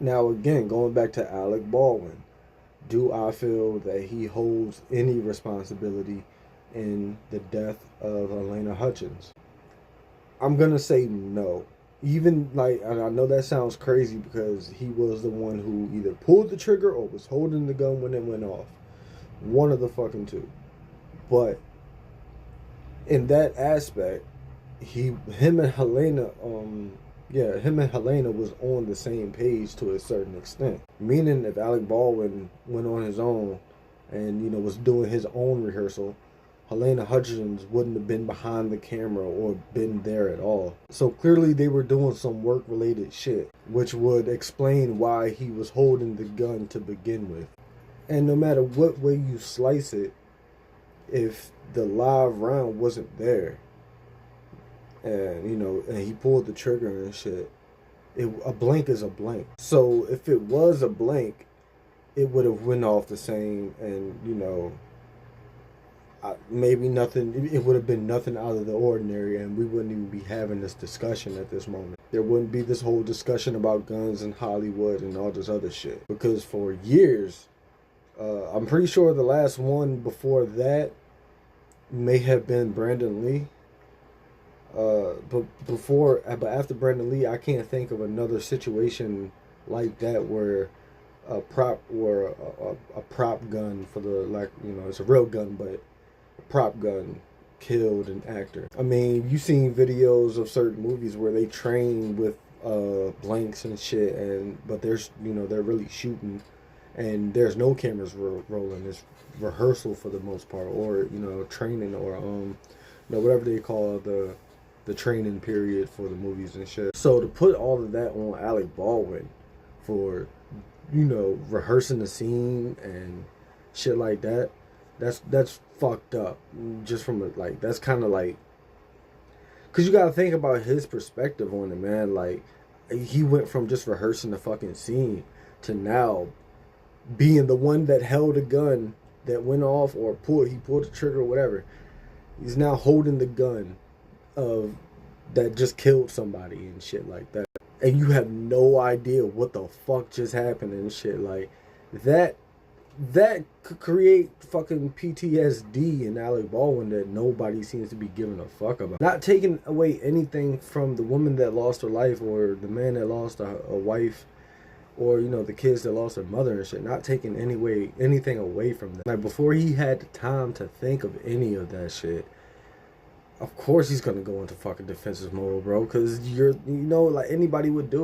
Now again, going back to Alec Baldwin, do I feel that he holds any responsibility in the death of Elena Hutchins? I'm gonna say no. Even like, and I know that sounds crazy because he was the one who either pulled the trigger or was holding the gun when it went off. One of the fucking two. But in that aspect, him and Helena, him and Helena was on the same page to a certain extent. Meaning, if Alec Baldwin went on his own and was doing his own rehearsal, Helena Hutchins wouldn't have been behind the camera or been there at all. So clearly they were doing some work related shit, which would explain why he was holding the gun to begin with. And no matter what way you slice it, if the live round wasn't there, and he pulled the trigger and shit, a blank is a blank. So if it was a blank, it would have went off the same, and maybe nothing. It would have been nothing out of the ordinary, and we wouldn't even be having this discussion at this moment. There wouldn't be this whole discussion about guns in Hollywood and all this other shit. Because for years, I'm pretty sure the last one before that may have been Brandon Lee. But after Brandon Lee, I can't think of another situation like that where a prop gun for it's a real gun, but a prop gun killed an actor. I mean, you've seen videos of certain movies where they train with blanks and shit, but they're really shooting, and there's no cameras rolling. It's rehearsal for the most part, or training, or whatever they call the training period for the movies and shit. So to put all of that on Alec Baldwin for rehearsing the scene and shit like that, that's fucked up. Just from that's kind of like, because you gotta think about his perspective on it, man. Like, he went from just rehearsing the fucking scene to now being the one that held a gun that went off, or he pulled the trigger or whatever. He's now holding the gun of that just killed somebody and shit like that, and you have no idea what the fuck just happened and shit like that. That could create fucking PTSD in Alec Baldwin that nobody seems to be giving a fuck about. Not taking away anything from the woman that lost her life, or the man that lost a wife, or the kids that lost their mother and shit. Not taking anything away from that. Like, before he had the time to think of any of that shit, of course he's gonna go into fucking defensive mode, bro, because like anybody would do it.